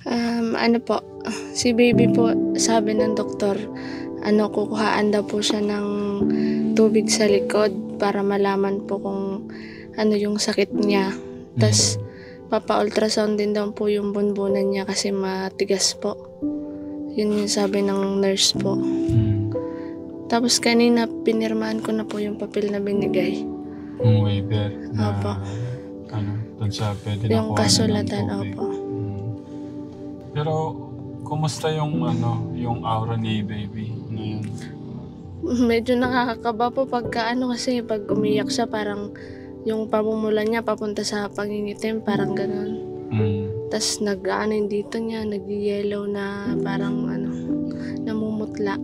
Ano po, si baby po, sabi ng doktor, kukuhaan daw po siya ng tubig sa likod para malaman po kung ano yung sakit niya. Tas papa-ultrasound din daw po yung bunbunan niya kasi matigas po. Yun yung sabi ng nurse po. Tapos kanina pinirmahan ko na po yung papel na binigay. Yung waiver na Opo. Dun sa pwede na Yung kuhanan ng kasulatan, tubig. opo. Pero kumusta yung yung aura ni baby ngayon? Medyo nakakakaba po kasi pag umiyak siya parang yung pamumula niya papunta sa pangingitim, parang ganun. Tas yung dito niya, nag-yellow na parang namumutla.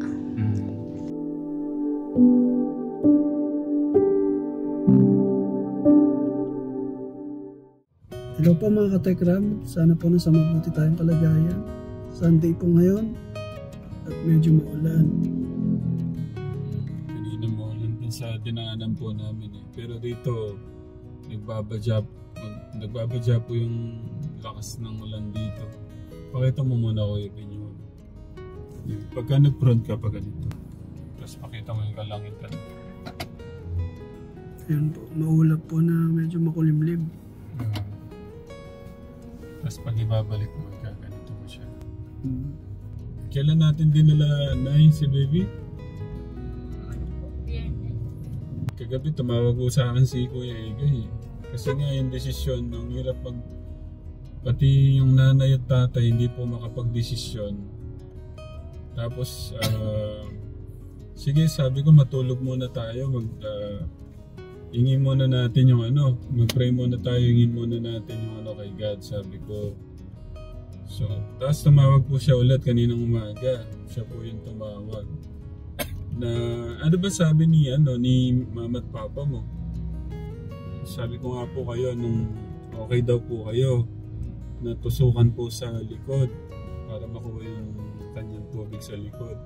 Hello po mga katekram, sana po nasa mabuti tayong kalagayan. Sunday po ngayon at medyo maulan. Kanina maulan din sa dinaanan po namin eh. Pero dito, nagbabadya po yung lakas ng ulan dito. Pakita mo muna ko yung pagka nag-front ka pa ganito. Tapos pakita mo yung kalangitan. Ayan po, maulap po na medyo makulimlim. Tapos pag ibabalik mo, ganito mo siya. Kailan natin dinala si baby? Kagabi tumawag ko sa akin si Kuya Egay. Kasi nga yung desisyon, ang hirap pati yung nanay at tatay hindi po makapag-desisyon. Tapos, sige sabi ko matulog muna tayo, hingin muna natin yung mag-pray muna tayo, hingin muna natin yung kay God, sabi ko. So, tapos tumawag po siya ulit kaninang umaga. Siya po yung tumawag. Na, ano ba sabi ni mama at papa mo? Sabi ko nga po kayo, nung okay daw po kayo, natusukan po sa likod para makuha yung kanyang tubig sa likod.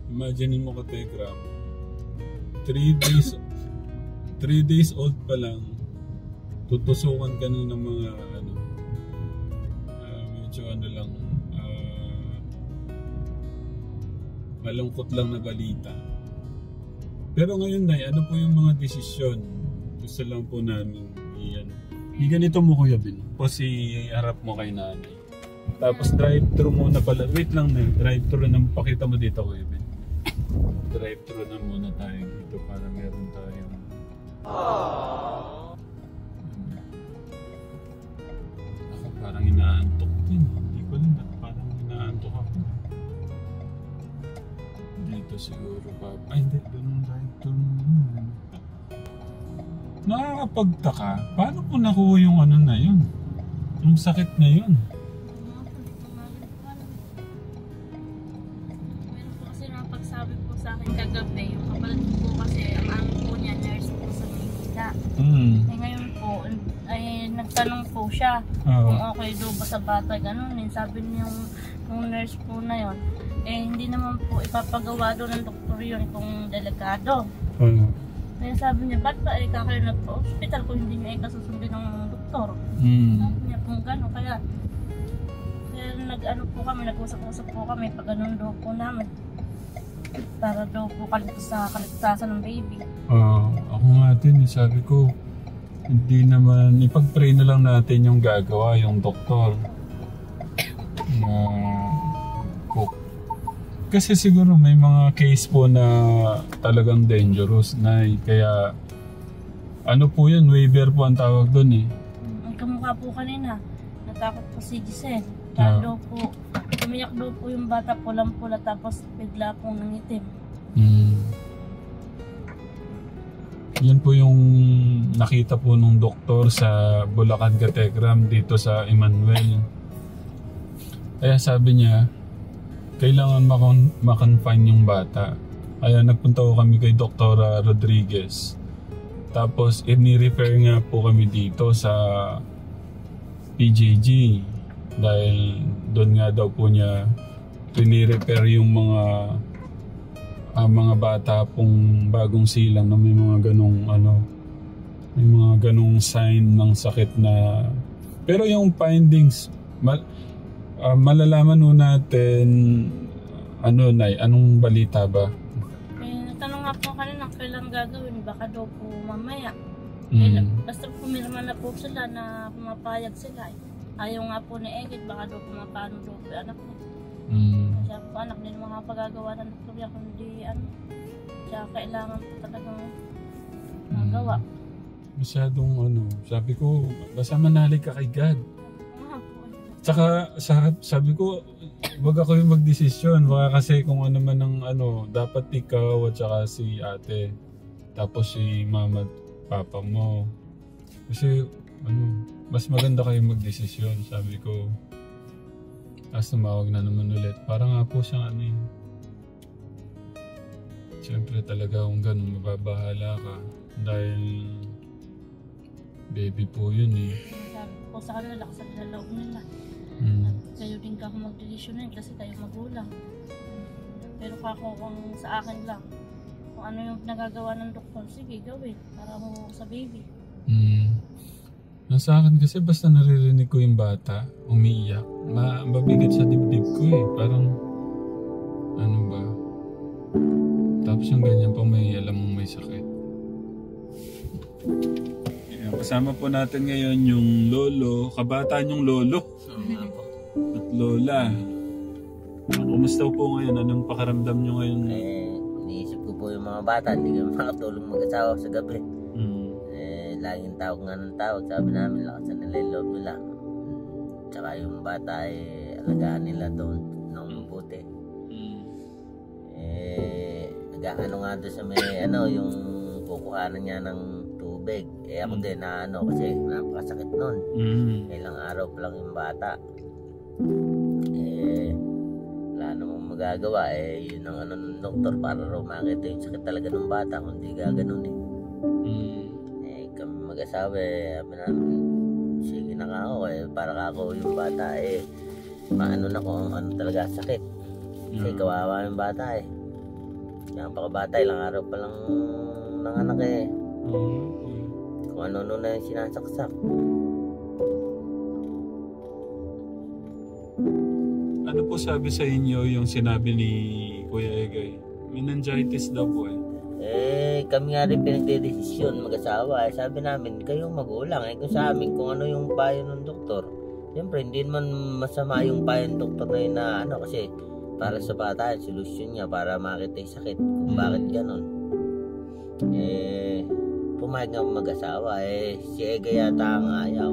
Imagine mo ka-Telegram, 3 days old pa lang, tutusukan ka ng mga medyo malungkot lang na balita. Pero ngayon ano po yung mga desisyon? Gusto lang po namin ganito mo Kuya Bin. Tapos i-harap mo kay nanay. Tapos drive-thru muna pala. Wait lang na drive-thru na pakita mo dito Kuya Bin. Drive-thru na muna tayo dito para meron tayong ako parang inaantok din. Hindi ko lang parang inaantok ako. Dito siguro pa. Ay hindi, doon drive-thru muna. Nakakapagtaka, paano po nakuha yung na yun? Yung sakit na yun? Meron po kasi napagsabi po sa akin kagabi, yung kapatid po kasi, ang amo po niya, nurse po sa Manila. Ngayon po, ay nagtanong po siya kung okay daw ba sa bata, ganun. Sabi niya yung nurse po na yun, hindi naman po ipapagawa doon ng doktor yun kung delikado. Kaya sabi niya, ba't ba kayo nagpa-hospital kung hindi niya ikasusundin ng doktor? Sabi niya kung gano'n, kaya nag-usap-usap po kami pag ganun daw po namin. Para daw po kaligtasan ng baby. Ako nga din, sabi ko, hindi naman, ipag-pray na lang natin yung gagawa, yung doktor. Kasi siguro may mga case po na talagang dangerous na kaya po yun, waiver po ang tawag doon eh. Ang kamukha po kanina, natakot po si Giselle. Daw po, umiyak daw po yung bata pulang-pula tapos bigla pong nangitim. Yan po yung nakita po nung doktor sa Bulacan Katekram dito sa Emmanuel. Kaya sabi niya, kailangan makonfine yung bata. Kaya nagpunta ko kami kay Dr. Rodriguez. Tapos ini-refer nga po kami dito sa PJG. Dahil doon nga daw po niya ini-refer yung mga bata pong bagong silang na may mga ganong sign ng sakit na. Pero yung findings Malalaman nun natin, Nay, anong balita ba? Natanong nga po kanina kailan gagawin, baka daw po mamaya. Basta pumirma na po sila na pumapayag sila. Ayaw nga po ni Egit, baka daw pumapano daw po anak niya. Siya po anak, hindi naman makapagagawa ng doktorya kundi siya kailangan po talagang magawa. Masyadong sabi ko, basta manalig ka kay God. Tsaka sabi ko, wag ako yung magdesisyon. Baka kasi kung ano man ang dapat ikaw at saka si ate. Tapos si mama at papa mo. Kasi mas maganda kayong magdesisyon. Sabi ko, tapos tumawag na naman ulit. Parang nga po siyang siyempre talaga kung ganun, mababahala ka. Dahil baby po yun eh. Sabi po sa kanila, lakas sa loob nila. Kayo din ka magdesisyonin kasi kayo magulang. Pero kung sa akin lang, kung ano yung nagagawa ng doktor, sige gawin para mo sa baby. Sa akin kasi basta naririnig ko yung bata umiiyak, mabigat sa dibdib ko eh. Parang ba? Tapos yung ganyan pa may alam mong may sakit. Kasama po natin ngayon yung lolo, kabataan yung lolo at lola. Kumusta po ngayon? Anong pakaramdam nyo ngayon? Iniisip ko po yung mga bata, hindi kami makatulong mag-asawa sa gabi. Laging tawag nga ng tawag, sabi namin lakasan nila yung loob nila. Tsaka yung bata alagaan nila doon ng mabuti. Nag-ano nga doon sa may yung kukuhanan niya ng tubig. Ako din na kasi napakasakit nun. Ilang araw pa lang yung bata. Wala namang magagawa. Yun ang ng doktor para raw makita yung sakit talaga ng bata kung di gaganon eh. Kami mag-asawa sabi namin, sige na nga ako para ako yung bata maano na kung ano talaga sakit. Kasi kawawa yung bata napakabata, ilang araw pa lang ng anak kung ano na yung sinasaksak. Ano po sabi sa inyo yung sinabi ni Kuya Egay? Meningitis daw po kami nga rin pinagdedesisyon mag-asawa. Sabi namin, kayong magulang kung sa amin, kung ano yung payo ng doktor. Siyempre, hindi naman masama yung payo ng doktor na yun na kasi para sa bata, solusyon niya para makita yung sakit kung bakit ganon. Pumayag nga mag-asawa. Si Ega yata ang ayaw.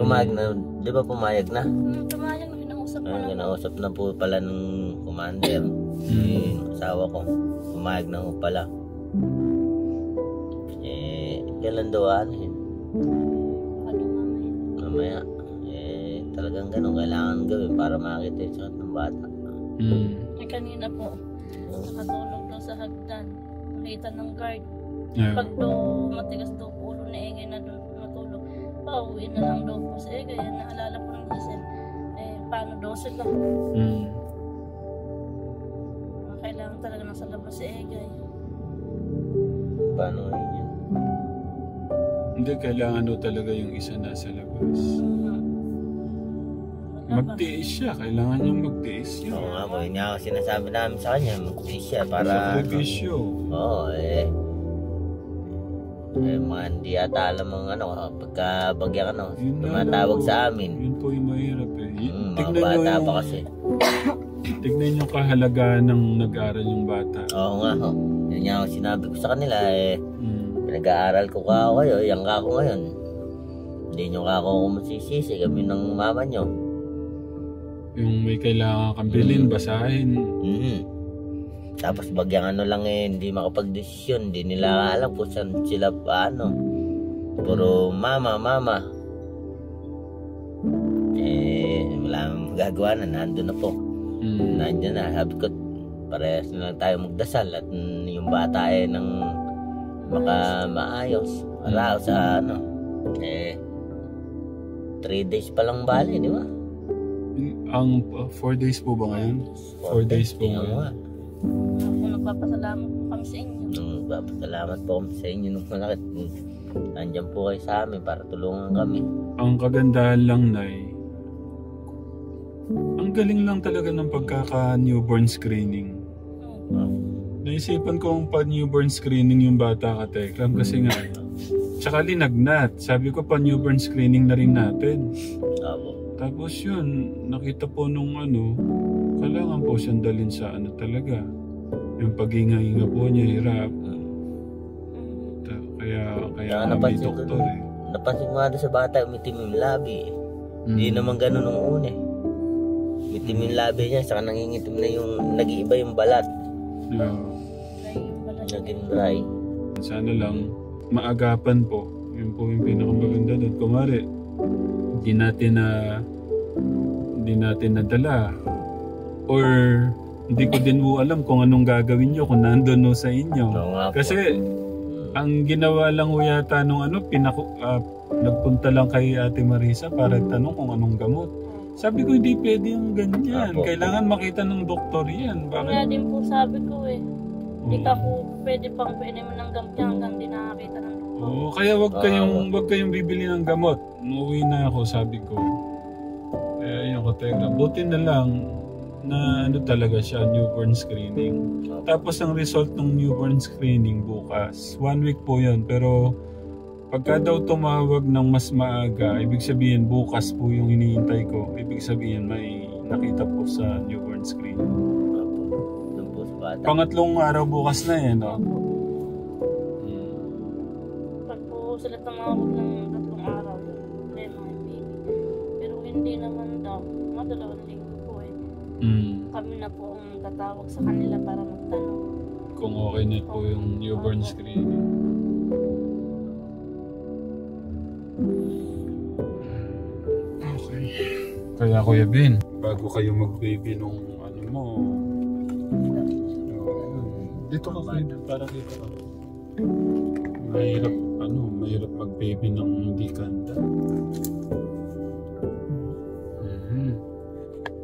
Pumayag na, di ba pumayag na? Pumayag na, kinausap ko na. Kinausap na po pala ng commander. Yung asawa ko, pumayag na po pala. Kailan daw mamaya. Talagang ganon, kailangan gawin para makita yung sakit ng bata. Kanina po, nakatulog daw sa hagdan. Nakita ng guard. Pag daw matigas daw ulo ni Egay na doon matulog, pauwi na lang daw po si Egay. Naalala po ng Giselle, paano daw sila? Kailangan talaga nasa labas si Egay. Paano yun? Hindi, kailangan daw talaga yung isa nasa labas. Magtiis siya, kailangan niyang magtiis yun. Oo nga po, yun nga sinasabi namin sa kanya, magtiis siya para... Sakripisyo. Oo, mga hindi ata alam ang pagka bagyan tumatawag sa amin. Yun po yung mahirap Mga bata pa kasi. Tignan yung kahalagaan ng nag-aaral yung bata. Oo nga ho. Yun nga sinabi ko sa kanila pinag-aaral ko kayo, yang ka ako ngayon. Hindi nyo ka ako masisisi, kami ng mama nyo. Yung may kailangan kang bilhin, basahin. Tapos bagyang lang hindi makapag-desisyon, hindi nila alam kung saan sila paano. Puro mama. Wala nang magagawa na, nandun na po. Nandiyan na, sabi ko, parehas na lang tayo magdasal at yung bata ng maayos. Wala sa 3 days pa lang bali, di ba? Ang 4 days po ba ngayon? 4 days po ngayon. Nagpapasalamat po kami sa inyo. Nagpapasalamat po kami sa inyo nung malaki. Nandiyan po kayo sa amin para tulungan kami. Ang kagandahan lang, Nay, Napakagaling lang talaga ng pagkaka-newborn screening. Naisipan ko ang pa-newborn screening yung bata ka, Tekram, kasi nga, tsaka linagnat. Sabi ko pa-newborn screening na rin natin. Tapos yun, nakita po nung kailangan po siyang dalhin sa talaga. Yung paghinga-hinga po niya, hirap. Kaya may doktor eh. Napansin mo nga doon sa bata, umitim yung labi eh. Hindi naman ganun nung una eh. Umitim yung labi niya, saka nangingitim na yung, nag-iiba yung balat. Naging dry. Sana lang, maagapan po. Yun po yung pinakamaganda doon. Kumari, hindi natin nadala. Or, hindi ko din po alam kung anong gagawin nyo kung nandun no sa inyo. Kasi, ang ginawa lang ho yata nung nagpunta lang kay Ate Marisa para tanong kung anong gamot. Sabi ko hindi pwede yung ganyan. Kailangan makita ng doktor yan. Bakit? Kaya din po sabi ko eh. Hindi ka po pwede mo ng gamot hanggang di nakakita ng doktor. Oo, kaya wag kayong bibili ng gamot. Umuwi na ako, sabi ko. Kaya yun ko, Tekram. Buti na lang na talaga siya, newborn screening. Tapos ang result ng newborn screening bukas. 1 week po yun, pero pagka daw tumawag ng mas maaga, ibig sabihin bukas po yung iniintay ko. Ibig sabihin may nakita po sa newborn screening. Pangatlong araw bukas na yan, no? Pag po sila tumawag ng 3 araw, problema yung baby. Pero hindi naman daw, mga 2 linggo po eh. Kami na po ang tatawag sa kanila para magtanong kung okay na po yung newborn screening. Okay. Kaya Kuya Ben, bago kayo mag-baby nung dito ka kayo para dito ka. Mahirap mag-baby nang hindi kanda.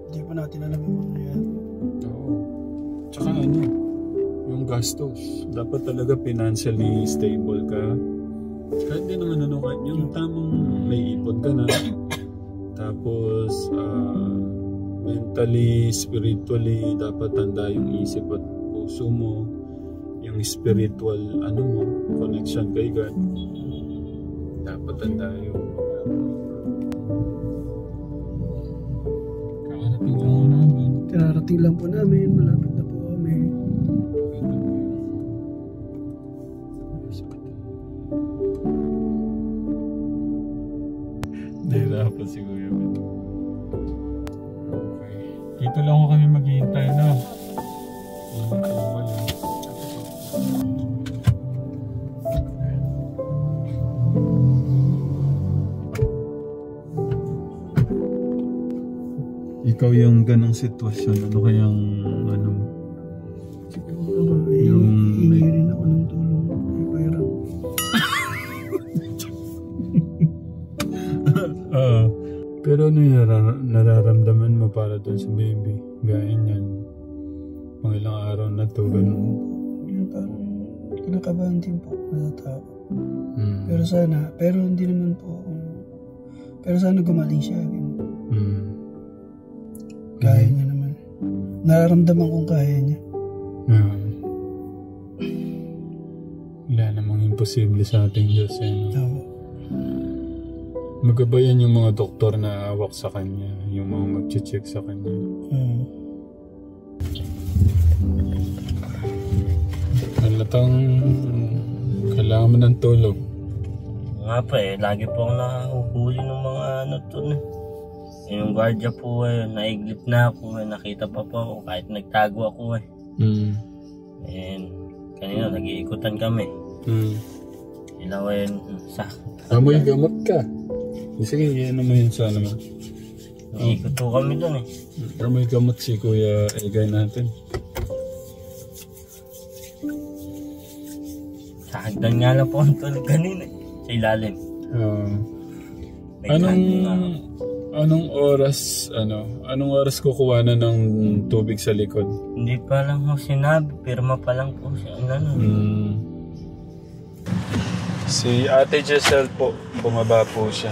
Hindi pa natin alam yung mga yan. Oo. Tsaka yung gastos. Dapat talaga financially stable ka. Kahit di naman yung tamang may ipon ka na. Tapos mentally, spiritually, dapat tanda yung isip at puso mo. Yung spiritual mo, connection kay God. Dapat tanda yung Kararating lang po namin, malapit na po kami. Nahirapan si Kuya Ben. Okay. Dito lang ako kami maghihintay na. Ikaw yung ganang sitwasyon, ano kayang Siguro hingi rin ako ng tulong kay Kuya Ram. Pero ano yung nararamdaman mo para doon sa baby? Gaya niyan. Mga ilang araw na to, ganun. Yun, parang kinakabahan din po, natatakot. Pero hindi naman po, pero sana gumaling siya. Kaya niya naman. Nararamdaman kong kaya niya. Wala namang imposible sa ating Diyos. Oo. Magabayan yung mga doktor na awak sa kanya, yung mga mag-check sa kanya. Halatang kailangan mo ng tulog. Nga pa lagi po akong nahuhuli ng mga yung guardia po naiglip na ako nakita pa po ako kahit nagtago ako And kanina nag-iikutan kami. Ilaw Amoy gamot ka. Sige, yan naman yun sana mo. Nag-iikot po kami dun Amoy gamot si Kuya Egay natin. Sa hagdan nga lang po ang tulog kanina sa ilalim. Anong oras kukuha na ng tubig sa likod? Hindi pa lang ho sinabi, pirma pa lang po siya. Si Ate Giselle po, bumaba po siya.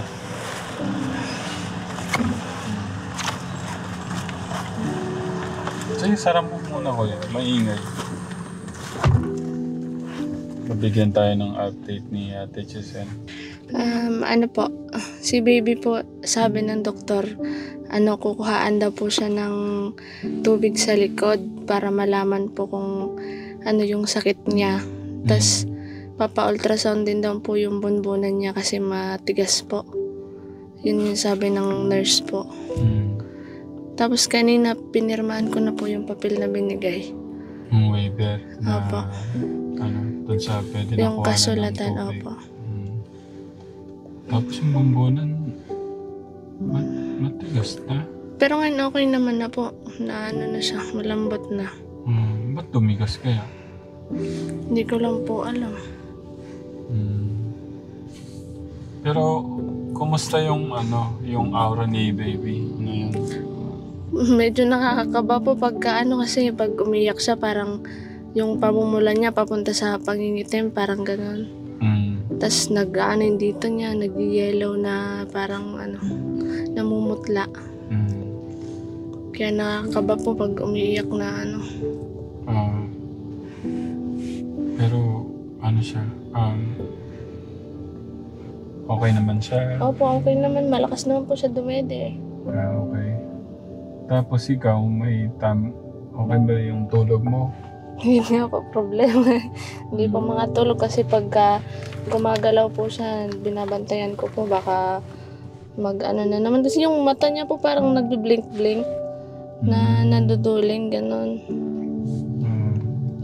Sige, sarap mo muna ko yan. Maingay. Mabigyan tayo ng update ni Ate Chisen. Ano po, si baby po, sabi ng doktor, kukuhaan daw po siya ng tubig sa likod para malaman po kung ano yung sakit niya. Tas papa-ultrasound din daw po yung bunbunan niya kasi matigas po. Yun yung sabi ng nurse po. Tapos kanina pinirmahan ko na po yung papel na binigay. Yung waiver na Opo. Doon sa pwede na Yung kasulatan, opo. Tapos yung bumbunan, matigas na. Pero ngayon okay naman na po, na na siya, malambot na. Ba't tumigas kaya? Hindi ko lang po alam. Pero, kumusta yung yung aura ni baby ngayon? Medyo nakakakaba po kasi pag umiyak siya parang yung pamumula niya papunta sa pangingitim, parang gano'n. Tapos nag-ano dito niya, nag-yellow na parang namumutla. Kaya nakakaba po pag umiiyak na Pero siya, okay naman siya? Opo, okay naman. Malakas naman po siya dumede. Okay. Tapos ikaw, okay ba yung tulog mo? Hindi nga po problema. Hindi po makatulog kasi pagka gumagalaw po siya, binabantayan ko po baka na naman. Kasi yung mata niya po parang nagbi-blink-blink na naduduling, gano'n.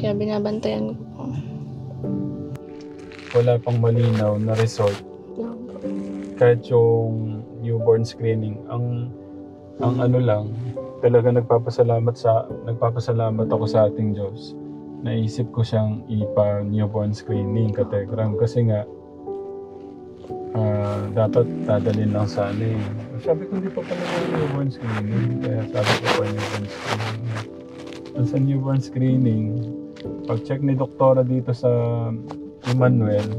Kaya binabantayan ko po. Wala pang malinaw na result. Kahit yung newborn screening, ang lang, talaga nagpapasalamat ako sa ating Diyos. Naisip ko siyang ipa-newborn screening, Kategram, kasi nga dapat dadalhin lang sa Sabi ko hindi pa pala yung newborn screening, kaya sabi ko pa newborn screening. Sa newborn screening, pag-check ni doktora dito sa Emmanuel,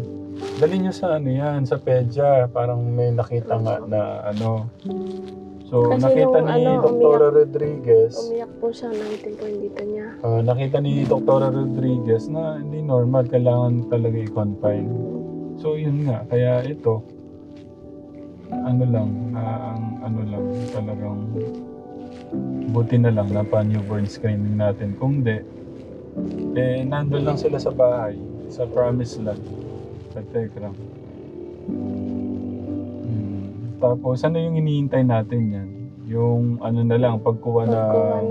dali niyo sa sa pedya, parang may nakita nga na So, kasi nakita ni Dr. Rodriguez. Umiyak po siya, nakitin po yung dito niya. Nakita ni Dr. Rodriguez na hindi normal, kailangan talaga i-confine. So, yun nga. Kaya ito, talagang buti na lang na pa-newborn screening natin. Kung di, nandun lang sila sa bahay, sa Promised Land, sa Tekram. Tapos, ano yung hinihintay natin yan? Yung na lang, pagkuha na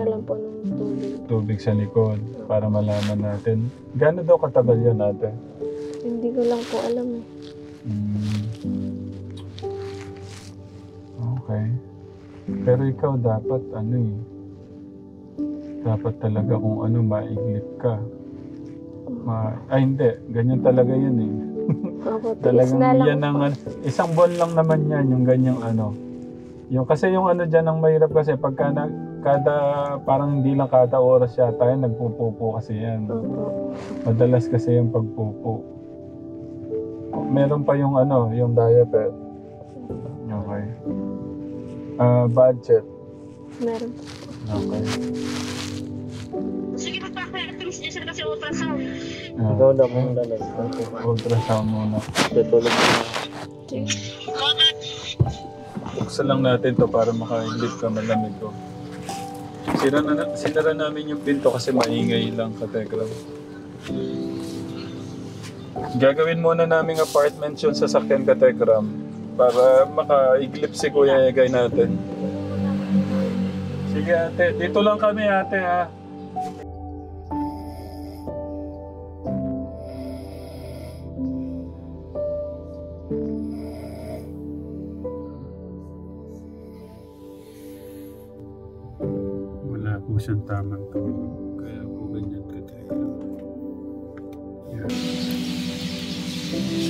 lang po ng tubig sa likod para malaman natin. Gano'n daw katagal yan natin? Hindi ko lang po alam Okay. Pero ikaw dapat dapat talaga kung maiglip ka. Hindi. Ganyan talaga yan talagang yan ang isang buwan lang naman yan yung ganyang yung kasi yung dyan ang mahirap kasi pagka parang hindi lang kada oras yata yan nagpupupo kasi yan. Madalas kasi yung pagpupo. Meron pa yung yung diaper. Okay. Budget. Meron. Okay. Sige, magpapayatong siya kasi ultrasound. Ikaw na kung lalag. Ultrasound muna. Tutulog na. Buksan lang natin to para makainggit ka, malamig ko. Sinara namin yung pinto kasi maingay lang, Kategram. Gagawin muna naming apartment yun sa sakyan, Kategram, para makaiglip si Kuya Egay natin. Sige ate, dito lang kami ate ha. Wala po siyang tamang tulog, kaya po ganyan Kategram. Yeah.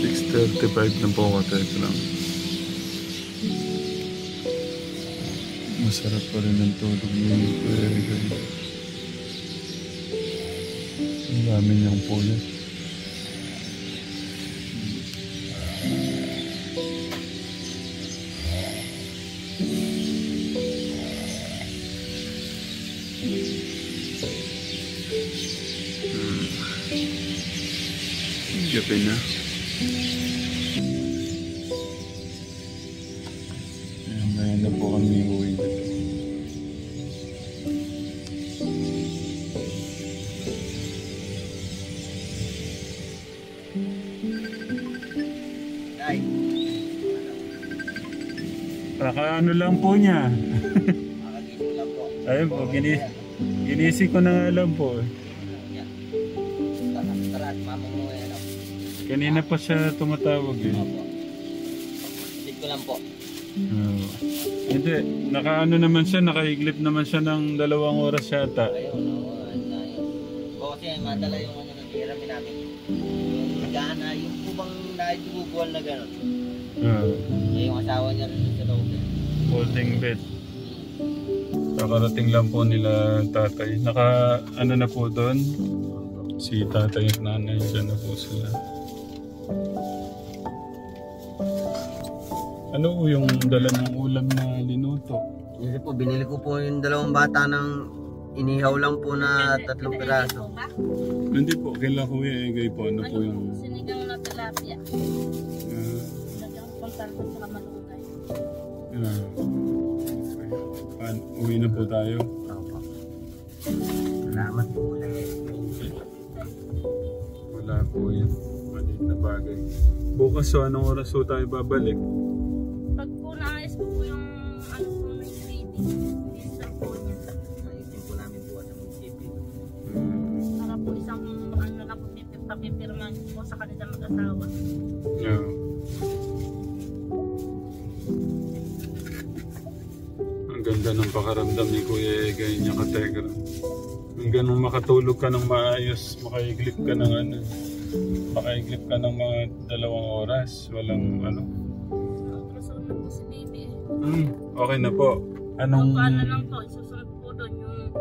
6:35 na po Kategram. Masarap pa rin ang tulog ni Kuya Egay. Ang dami niyang puyat. Gabi na. Maya na po kami uwi na. Ay, Ano lang po niya. makagising lang po. Ayun po, ginising ko na nga lang po. Yan. Tara at mama mo ano. Kanina pa siya tumatawag eh. Opo. Sit ko lang po. Oo. Hindi, nakaano naman siya, nakaiglip naman siya ng 2 oras yata. Ayun, oo. O kasi madala yung ano ng hirami namin. Yung nagana, yung kubang naitububuan na gano'n. Eh, yung asawa niya rin sa loob. Holding bed. Kakarating lang po nila tatay. Ano na po doon? Si tatay at nanay, dyan na po sila. Ano po yung dala ng ulam na linuto? Kasi po, binili ko po yung 2 bata ng inihaw lang po na 3 piraso. Hindi po, kailan Kuya Egay po. Ano po yung... Sinigang na tilapia. Lagyan ko talbot sa malunggay. Uwi na po tayo. Opo. Salamat po ulit. Wala po yun. Maliit na bagay. Bukas so, anong oras so tayo babalik? Pag po naayos po yung ano po ng baby, minsan po niya. Naisip po namin bukas ang munisipyo. Para po isang ano lang po papipirman po sa kanila mag-asawa. Yeah. Ang ganda ng pakaramdam ni Kuya Egay niya kategra. Hanggang nung makatulog ka ng maayos, makaiglip ka ng ano. Makaiglip ka ng mga 2 oras. Walang ano. Ultrasound na po si baby. Okay na po. Anong... Ano lang po, susunod po doon yung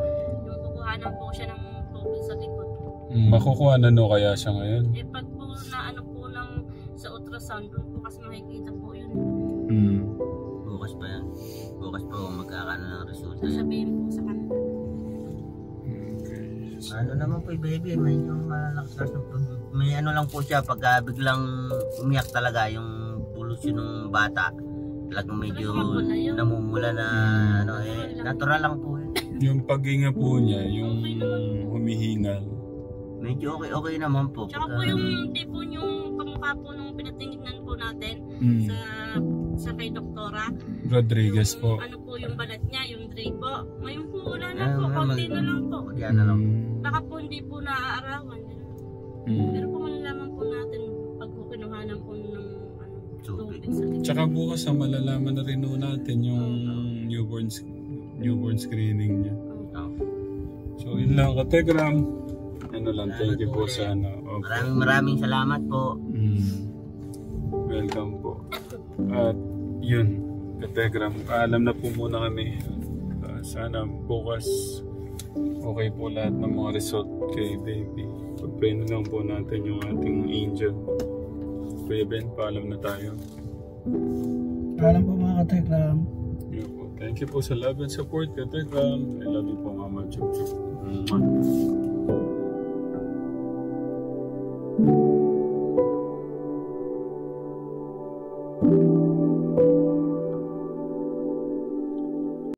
kukuhanan po siya ng tubig sa likod. Makukuha na no kaya siya ngayon? Eh pag po na ano po ng sa ultrasound, doon po kasi makikita po yun. Bukas pa yan. Bukas pa magkakano ng resulta. Sasabihin po sa kanila. Ano naman po baby, medyo malalakas ng may ano lang po siya pagka biglang umiyak talaga yung pulos yun ng bata. Talagang medyo namumula na ano natural lang po yun. Yung paghinga po niya, yung humihingal. Medyo okay naman po. Tsaka po yung di po yung kamukha po nung pinatingnan po natin sa kay Doktora. Rodriguez po. Ano po yung balat niya, yung drape po. Ngayon po wala na po, konti na lang po. Yan na lang. Baka po hindi po naaarawan. Pero kung malalaman po natin pag kinuhanan po ng tubig sa likod. Tsaka bukas malalaman na rin natin yung newborn screening niya. So yun lang kategram. Ano lang, thank you po sa ano. Okay. Maraming salamat po. Welcome po. At yun, kategram, alam na po muna kami. Sana bukas okay po lahat ng mga result kay baby. Pag-pray na lang po natin yung ating angel. Kuya Ben, paalam na tayo. Alam po mga katekram. Yeah po. Thank you po sa love and support, kategram. I love you po, Mama Chup Chup.